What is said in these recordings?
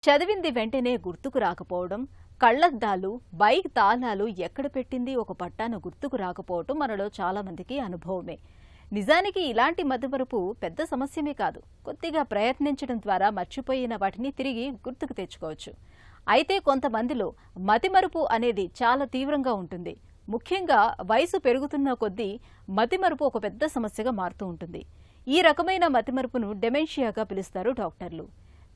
చదివింది వెంటనే గుర్తుకు రాకపోవడం, కళ్లద్దాలు, బైక్ తాళాలు ఎక్కడ పెట్టింది ఒక పట్టాన గుర్తుకు రాకపోవటం మనలో చాలా మందికి అనుభవమే. నిజానికి ఇలాంటి మతిమరుపు పెద్ద సమస్యమే కాదు. కొద్దిగా ప్రయత్నించడం ద్వారా మర్చిపోయిన వాటిని తిరిగి గుర్తుకు తెచ్చుకోవచ్చు. అయితే కొంతమందిలో మతిమరుపు అనేది చాలా తీవ్రంగా ఉంటుంది. ముఖ్యంగా వయసు పెరుగుతున్న కొద్దీ మతిమరుపు ఒక పెద్ద సమస్యగా మారుతూ ఉంటుంది. ఈ రకమైన మతిమరుపును డెమెన్షియాగా పిలుస్తారు డాక్టర్లు.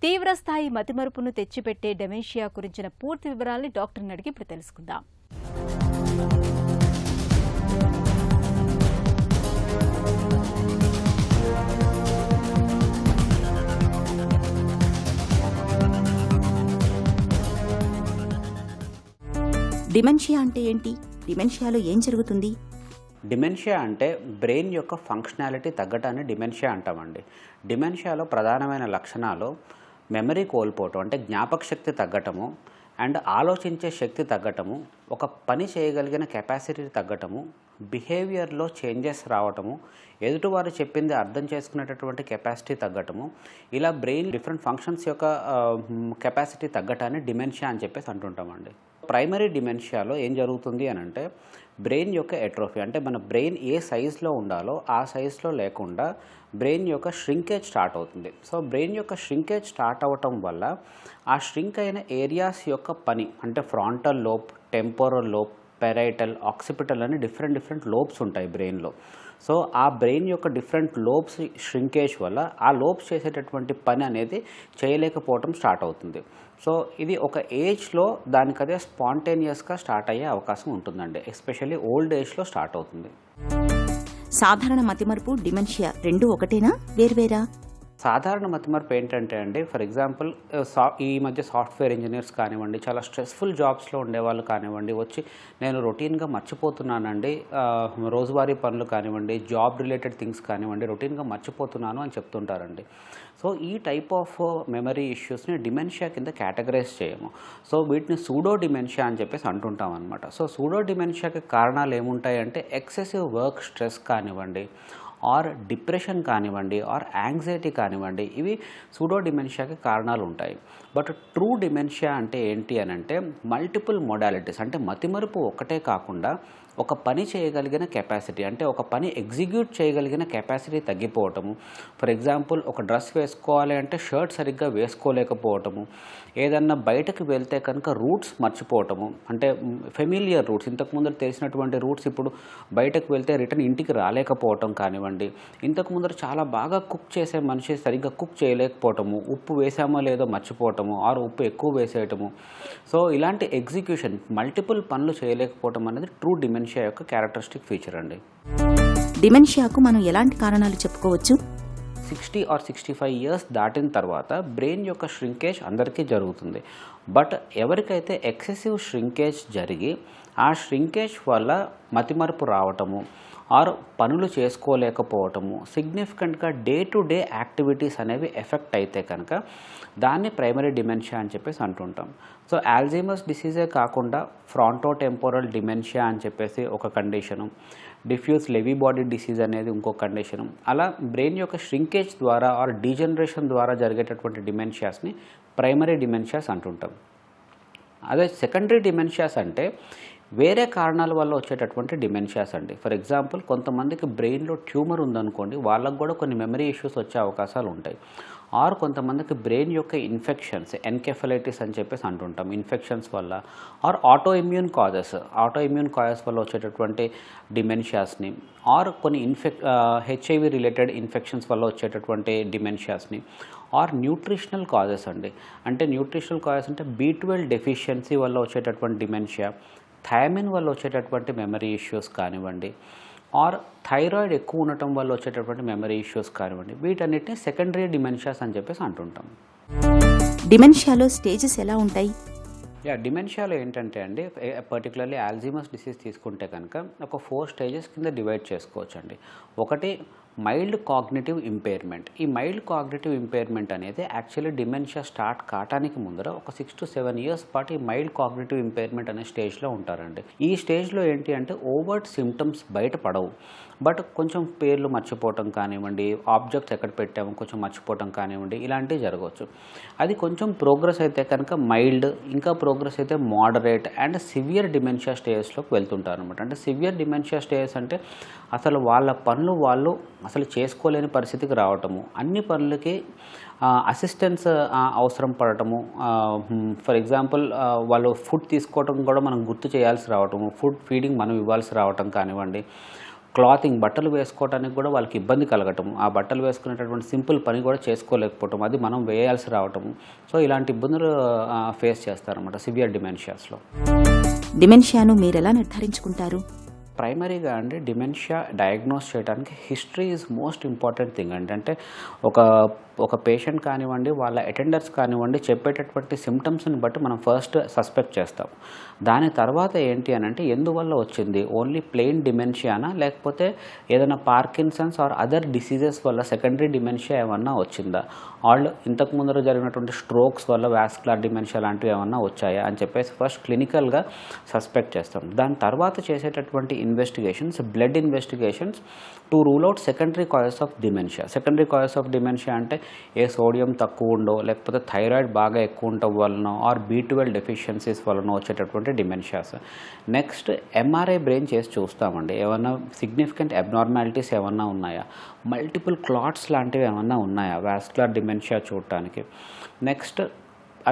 తీవ్రస్థాయి మతిమరుపును తెచ్చిపెట్టే డెమెన్షియా గురించిన పూర్తి వివరాల్ని డాక్టర్ని అడిగి ఇప్పుడు తెలుసుకుందాం. డిమెన్షియా అంటే ఏంటి? డిమెన్షియాలో ఏం జరుగుతుంది? డిమెన్షియా అంటే బ్రెయిన్ యొక్క ఫంక్షనాలిటీ తగ్గటాన్ని డిమెన్షియా అంటామండి. డిమెన్షియాలో ప్రధానమైన లక్షణాలు మెమరీ కోల్పోవటం, అంటే జ్ఞాపక శక్తి తగ్గటము, అండ్ ఆలోచించే శక్తి తగ్గటము, ఒక పని చేయగలిగిన కెపాసిటీ తగ్గటము, బిహేవియర్లో చేంజెస్ రావటము, ఎదుటివారు చెప్పింది అర్థం చేసుకునేటటువంటి కెపాసిటీ తగ్గటము, ఇలా బ్రెయిన్ డిఫరెంట్ ఫంక్షన్స్ యొక్క కెపాసిటీ తగ్గటాన్ని డిమెన్షియా అని చెప్పేసి అంటుంటామండి. ప్రైమరీ డిమెన్షియాలో ఏం జరుగుతుంది అని అంటే బ్రెయిన్ యొక్క ఎట్రోఫీ, అంటే మన బ్రెయిన్ ఏ సైజులో ఉండాలో ఆ సైజులో లేకుండా బ్రెయిన్ యొక్క ష్రింకేజ్ స్టార్ట్ అవుతుంది. సో బ్రెయిన్ యొక్క ష్రింకేజ్ స్టార్ట్ అవ్వటం వల్ల ఆ ష్రింక్ అయిన ఏరియాస్ యొక్క పని, అంటే frontal lobe, temporal lobe, parietal, occipital అని డిఫరెంట్ లోబ్స్ ఉంటాయి బ్రెయిన్లో. సో ఆ బ్రెయిన్ యొక్క డిఫరెంట్ లోబ్స్ ష్రింకేజ్ వల్ల ఆ లోబ్స్ చేసేటటువంటి పని అనేది చేయలేకపోవటం స్టార్ట్ అవుతుంది. సో ఇది ఒక ఏజ్లో దానికదే స్పాంటేనియస్గా స్టార్ట్ అయ్యే అవకాశం ఉంటుందండి. ఎస్పెషల్లీ ఓల్డ్ ఏజ్లో స్టార్ట్ అవుతుంది. సాధారణ మతిమరుపు, డిమెన్షియా రెండు ఒకటేనా, వేర్వేరా? సాధారణ మతిమరుపు ఏంటంటే అండి, ఫర్ ఎగ్జాంపుల్ ఈ మధ్య సాఫ్ట్వేర్ ఇంజనీర్స్ కానివ్వండి, చాలా స్ట్రెస్ఫుల్ జాబ్స్లో ఉండేవాళ్ళు కానివ్వండి, వచ్చి నేను రొటీన్గా మర్చిపోతున్నానండి, రోజువారీ పనులు కానివ్వండి, జాబ్ రిలేటెడ్ థింగ్స్ కానివ్వండి, రొటీన్గా మర్చిపోతున్నాను అని చెప్తుంటారండి. సో ఈ టైప్ ఆఫ్ మెమరీ ఇష్యూస్ని డిమెన్షియా కింద కేటగరైజ్ చేయము. సో వీటిని సూడో డిమెన్షియా అని చెప్పేసి అంటుంటాం అనమాట. సో సూడో డిమెన్షియాకి కారణాలు ఏముంటాయంటే ఎక్సెసివ్ వర్క్ స్ట్రెస్ కానివ్వండి, ఆర్ డిప్రెషన్ కానివ్వండి, ఆర్ యాంగ్జైటీ కానివ్వండి, ఇవి సూడో డిమెన్షియాకి కారణాలు ఉంటాయి. బట్ ట్రూ డిమెన్షియా అంటే ఏంటి అని అంటే మల్టిపుల్ మోడాలిటీస్, అంటే మతిమరుపు ఒక్కటే కాకుండా ఒక పని చేయగలిగిన కెపాసిటీ, అంటే ఒక పని ఎగ్జిక్యూట్ చేయగలిగిన కెపాసిటీ తగ్గిపోవటము. ఫర్ ఎగ్జాంపుల్ ఒక డ్రెస్ వేసుకోవాలి అంటే షర్ట్ సరిగ్గా వేసుకోలేకపోవటము, ఏదన్నా బయటకు వెళ్తే కనుక రూట్స్ మర్చిపోవటము, అంటే ఫెమిలియర్ రూట్స్, ఇంతకుముందు తెలిసినటువంటి రూట్స్ ఇప్పుడు బయటకు వెళ్తే రిటర్న్ ఇంటికి రాలేకపోవటం కానివ్వండి, ఇంతకుముందు చాలా బాగా కుక్ చేసే మనిషి సరిగ్గా కుక్ చేయలేకపోవటము, ఉప్పు వేసామో లేదో మర్చిపోవటము, ఆరు ఉప్పు ఎక్కువ వేసేయటము. సో ఇలాంటి ఎగ్జిక్యూషన్, మల్టిపుల్ పనులు చేయలేకపోవటం అనేది ట్రూ డిమెన్షియా యొక్క క్యారెక్టరిస్టిక్ ఫీచర్ అండి. డిమెన్షియాకు మనం ఎలాంటి కారణాలు చెప్పుకోవచ్చు? 60 or 65 ఇయర్స్ దాటిన తర్వాత బ్రెయిన్ యొక్క ష్రింకేజ్ అందరికీ జరుగుతుంది. బట్ ఎవరికైతే ఎక్సెసివ్ ష్రింకేజ్ జరిగి ఆ ష్రింకేజ్ వల్ల మతిమరుపు రావటము, ఆర్ పనులు చేసుకోలేకపోవటము, సిగ్నిఫికెంట్గా డే టు డే యాక్టివిటీస్ అనేవి ఎఫెక్ట్ అయితే కనుక దాన్ని ప్రైమరీ డిమెన్షియా అని చెప్పేసి అంటుంటాం. సో ఆల్జీమర్స్ డిసీజే కాకుండా ఫ్రాంటోటెంపోరల్ డిమెన్షియా అని చెప్పేసి ఒక condition, diffuse Lewy body disease అనేది ఇంకో కండిషను. అలా బ్రెయిన్ యొక్క ష్రింకేజ్ ద్వారా ఆర్ డీజనరేషన్ ద్వారా జరిగేటటువంటి డిమెన్షియాస్ని ప్రైమరీ డిమెన్షియాస్ అంటుంటాం. అదే సెకండరీ డిమెన్షియాస్ అంటే వేరే కారణాల వల్ల వచ్చేటటువంటి డిమెన్షియాస్ అండి. ఫర్ ఎగ్జాంపుల్ కొంతమందికి బ్రెయిన్లో ట్యూమర్ ఉందనుకోండి, వాళ్ళకు కూడా కొన్ని మెమరీ ఇష్యూస్ వచ్చే అవకాశాలు ఉంటాయి. ఆర్ కొంతమందికి బ్రెయిన్ యొక్క ఇన్ఫెక్షన్స్, ఎన్కెఫలైటిస్ అని చెప్పేసి అంటుంటాం, ఇన్ఫెక్షన్స్ వల్ల, ఆర్ ఆటో ఇమ్యూన్ కాజెస్ వల్ల వచ్చేటటువంటి డిమెన్షియాస్ని, ఆర్ కొన్ని హెచ్ఐవి రిలేటెడ్ ఇన్ఫెక్షన్స్ వల్ల వచ్చేటటువంటి డిమెన్షియాస్ని, ఆర్ న్యూట్రిషనల్ కాజెస్ అండి. అంటే న్యూట్రిషనల్ కాజెస్ అంటే B12 డెఫిషియన్సీ వల్ల వచ్చేటటువంటి డిమెన్షియా, థైమిన్ వల్ల వచ్చేటటువంటి మెమరీ ఇష్యూస్ కానివ్వండి, ఆర్ థైరాయిడ్ ఎక్కువ ఉండటం వల్ల వచ్చేటటువంటి మెమరీ ఇష్యూస్ కానివ్వండి, వీటన్నిటిని సెకండరీ డిమెన్షియాస్ అని చెప్పేసి అంటుంటాం. డిమెన్షియాలో స్టేజెస్ ఎలా ఉంటాయి? డిమెన్షియాలో ఏంటంటే అండి, పర్టికులర్లీ ఆల్జీమర్స్ డిసీజ్ తీసుకుంటే కనుక ఒక 4 స్టేజెస్ కింద డివైడ్ చేసుకోవచ్చు అండి. ఒకటి మైల్డ్ కాగ్నిటివ్ ఇంపైర్మెంట్. ఈ మైల్డ్ కాగ్నిటివ్ ఇంపైర్మెంట్ అనేది యాక్చువల్లీ డిమెన్షియా స్టార్ట్ కావడానికి ముందర ఒక 6 to 7 years పాటు ఈ మైల్డ్ కాగ్నిటివ్ ఇంపైర్మెంట్ అనే స్టేజ్లో ఉంటారండి. ఈ స్టేజ్లో ఏంటి అంటే ఓవర్ట్ సిమ్టమ్స్ బయటపడవు, బట్ కొంచెం పేర్లు మర్చిపోవటం కానివ్వండి, ఆబ్జెక్ట్స్ ఎక్కడ పెట్టాము కొంచెం మర్చిపోవటం కానివ్వండి, ఇలాంటివి జరగవచ్చు. అది కొంచెం ప్రోగ్రెస్ అయితే కనుక మైల్డ్, ఇంకా ప్రోగ్రెస్ అయితే మోడరేట్ అండ్ సివియర్ డిమెన్షియా స్టేజ్లోకి వెళ్తుంటారు అనమాట. అంటే సివియర్ డిమెన్షియా స్టేజ్ అంటే అసలు వాళ్ళ పనులు వాళ్ళు అసలు చేసుకోలేని పరిస్థితికి రావటము, అన్ని పనులకి అసిస్టెన్స్ అవసరం పడటము. ఫర్ ఎగ్జాంపుల్ వాళ్ళు ఫుడ్ తీసుకోవటం కూడా మనం గుర్తు చేయాల్సి రావటము, ఫుడ్ ఫీడింగ్ మనం ఇవ్వాల్సి రావటం కానివ్వండి, క్లాతింగ్ బట్టలు వేసుకోవడానికి కూడా వాళ్ళకి ఇబ్బంది కలగటం, ఆ బట్టలు వేసుకునేటటువంటి సింపుల్ పని కూడా చేసుకోలేకపోవటం, అది మనం వేయాల్సి రావటము. సో ఇలాంటి ఇబ్బందులు ఫేస్ చేస్తారన్నమాట సివియర్ డిమెన్షియాస్లో. డిమెన్షియాను మీరెలా నిర్ధారించుకుంటారు? ప్రైమరీగా అండి డిమెన్షియా డయాగ్నోస్ చేయడానికి history is most important thing అండి. అంటే ఒక పేషెంట్ కానివ్వండి, వాళ్ళ అటెండర్స్ కానివ్వండి, చెప్పేటటువంటి సిమ్టమ్స్ని బట్టి మనం ఫస్ట్ సస్పెక్ట్ చేస్తాం. దాని తర్వాత ఏంటి అని అంటే ఎందువల్ల వచ్చింది, ఓన్లీ ప్లెయిన్ డిమెన్షియానా లేకపోతే ఏదైనా పార్కిన్సన్స్ ఆర్ అదర్ డిసీజెస్ వల్ల సెకండరీ డిమెన్షియా ఏమన్నా వచ్చిందా, ఆల్ ఇంతకు ముందర జరిగినటువంటి స్ట్రోక్స్ వల్ల వాస్కులర్ డిమెన్షియా లాంటివి ఏమన్నా వచ్చాయా అని చెప్పేసి ఫస్ట్ క్లినికల్గా సస్పెక్ట్ చేస్తాం. దాని తర్వాత చేసేటటువంటి investigations, blood investigations to rule out secondary causes of dementia. Secondary causes of dementia అంటే ఏ సోడియం తక్కువ ఉండో, లేకపోతే థైరాయిడ్ బాగా ఎక్కువ ఉండటం వలన ఆర్ B12 డెఫిషియన్సీస్ వలన వచ్చేటటువంటి డిమెన్షియాస్. నెక్స్ట్ ఎంఆర్ఐ బ్రెయిన్ చేసి చూస్తామండి, ఏమన్నా సిగ్నిఫికెంట్ అబ్నార్మాలిటీస్ ఏమన్నా ఉన్నాయా, మల్టిపుల్ క్లాట్స్ లాంటివి ఏమన్నా ఉన్నాయా వాస్కులర్ డిమెన్షియా చూడటానికి. నెక్స్ట్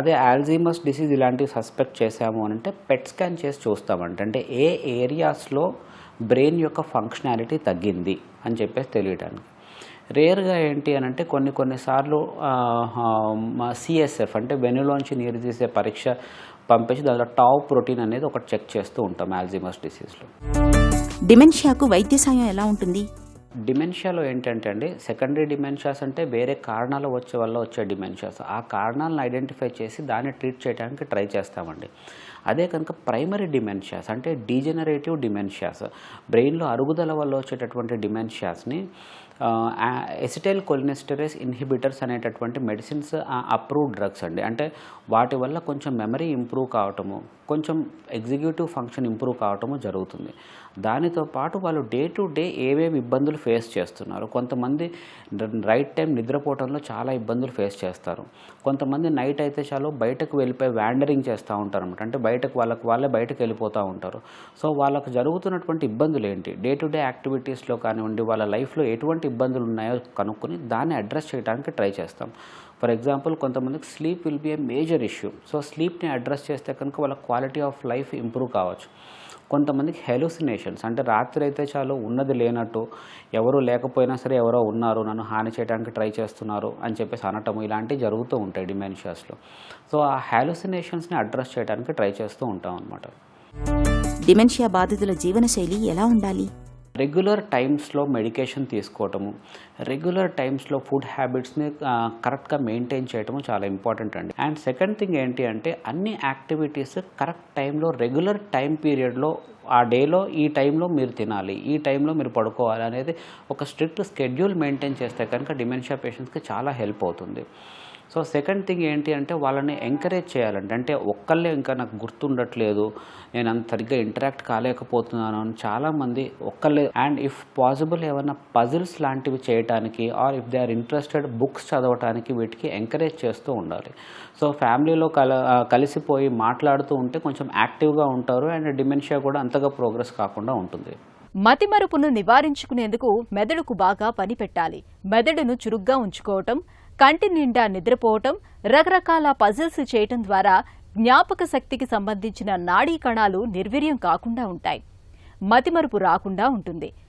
అదే ఆల్జీమర్స్ డిసీజ్ ఇలాంటివి సస్పెక్ట్ చేసాము అని అంటే పెట్ స్కాన్ చేసి చూస్తామంటే, అంటే ఏ ఏరియాస్లో బ్రెయిన్ యొక్క ఫంక్షనాలిటీ తగ్గింది అని చెప్పేసి తెలియడానికి. రేర్గా ఏంటి అని అంటే కొన్నిసార్లు CSF అంటే వెన్నులోంచి నీరు తీసే పరీక్ష పంపించి దాంట్లో టావ్ ప్రోటీన్ అనేది ఒకటి చెక్ చేస్తూ ఉంటాం ఆల్జీమర్స్ డిసీజ్లో. డిమెన్షియాకు వైద్య సాయం ఎలా ఉంటుంది? డిమెన్షియాలో ఏంటంటే అండి, సెకండరీ డిమెన్షియాస్ అంటే వేరే కారణాలు వచ్చే డిమెన్షియాస్, ఆ కారణాలను ఐడెంటిఫై చేసి దాన్ని ట్రీట్ చేయడానికి ట్రై చేస్తామండి. అదే కనుక ప్రైమరీ డిమెన్షియాస్ అంటే డీజనరేటివ్ డిమెన్షియాస్, బ్రెయిన్లో అరుగుదల వల్ల వచ్చేటటువంటి డిమెన్షియాస్ని ఎసిటైల్ కొలినెస్టరేస్ ఇన్హిబిటర్స్ అనేటటువంటి మెడిసిన్స్ అప్రూవ్డ్ డ్రగ్స్ అండి. అంటే వాటి వల్ల కొంచెం మెమరీ ఇంప్రూవ్ కావటము, కొంచెం ఎగ్జిక్యూటివ్ ఫంక్షన్ ఇంప్రూవ్ కావటము జరుగుతుంది. దానితో పాటు వాళ్ళు డే టు డే ఏవేవి ఇబ్బందులు ఫేస్ చేస్తున్నారు, కొంతమంది రైట్ టైం నిద్రపోవడంలో చాలా ఇబ్బందులు ఫేస్ చేస్తారు, కొంతమంది నైట్ అయితే చాలు బయటకు వెళ్ళిపోయి వ్యాండరింగ్ చేస్తూ ఉంటారు అనమాట. అంటే వాళ్ళే బయటకు వెళ్ళిపోతూ ఉంటారు. సో వాళ్ళకు జరుగుతున్నటువంటి ఇబ్బందులు ఏంటి, డే టు డే యాక్టివిటీస్లో కానివ్వండి, వాళ్ళ లైఫ్లో ఎటువంటి ఇబ్బందులు ఉన్నాయో కనుక్కొని దాన్ని అడ్రస్ చేయడానికి ట్రై చేస్తాం. ఫర్ ఎగ్జాంపుల్ కొంతమందికి sleep will be a major issue. So స్లీప్ని అడ్రస్ చేస్తే కనుక వాళ్ళ క్వాలిటీ ఆఫ్ లైఫ్ ఇంప్రూవ్ కావచ్చు. కొంతమందికి హెలుసినేషన్స్ అంటే రాత్రి అయితే చాలు ఉన్నది లేనట్టు, ఎవరు లేకపోయినా సరే ఎవరో ఉన్నారు నన్ను హాని చేయడానికి ట్రై చేస్తున్నారు అని చెప్పేసి అనటము, ఇలాంటివి జరుగుతూ ఉంటాయి డిమెన్షియాస్లో. సో ఆ హెలుసినేషన్స్ని అడ్రస్ చేయడానికి ట్రై చేస్తూ ఉంటాం అన్నమాట. డిమెన్షియా బాధితుల జీవనశైలి ఎలా ఉండాలి? రెగ్యులర్ టైమ్స్లో మెడికేషన్ తీసుకోవటము, రెగ్యులర్ టైమ్స్లో ఫుడ్ హ్యాబిట్స్ని కరెక్ట్గా మెయింటైన్ చేయటము చాలా ఇంపార్టెంట్ అండి. అండ్ సెకండ్ థింగ్ ఏంటి అంటే అన్ని యాక్టివిటీస్ కరెక్ట్ టైంలో రెగ్యులర్ టైం పీరియడ్లో, ఆ డేలో ఈ టైంలో మీరు తినాలి, ఈ టైంలో మీరు పడుకోవాలి అనేది ఒక స్ట్రిక్ట్ స్కెడ్యూల్ మెయింటైన్ చేస్తే కనుక డిమెన్షియా పేషెంట్స్కి చాలా హెల్ప్ అవుతుంది. సో సెకండ్ థింగ్ ఏంటి అంటే వాళ్ళని ఎంకరేజ్ చేయాలంటే, అంటే ఒక్కళ్ళే ఇంకా నాకు గుర్తుండట్లేదు, నేను అంత సరిగ్గా ఇంటరాక్ట్ కాలేకపోతున్నాను అని చాలామంది ఒక్కళ్ళే. అండ్ ఇఫ్ పాసిబుల్ ఏమైనా పజిల్స్ లాంటివి చేయడానికి or if they are interested books చదవడానికి వీటికి ఎంకరేజ్ చేస్తూ ఉండాలి. సో ఫ్యామిలీలో కలిసిపోయి మాట్లాడుతూ ఉంటే కొంచెం యాక్టివ్గా ఉంటారు అండ్ డిమెన్షియా కూడా అంతగా ప్రోగ్రెస్ కాకుండా ఉంటుంది. మతిమరుపును నివారించుకునేందుకు మెదడుకు బాగా పని పెట్టాలి. మెదడును చురుగ్గా ఉంచుకోవటం, కంటి నిండా నిద్రపోవటం, రకరకాల పజిల్స్ చేయటం ద్వారా జ్ఞాపక శక్తికి సంబంధించిన నాడీ కణాలు నిర్వీర్యం కాకుండా ఉంటాయి. మతిమరుపు రాకుండా ఉంటుంది.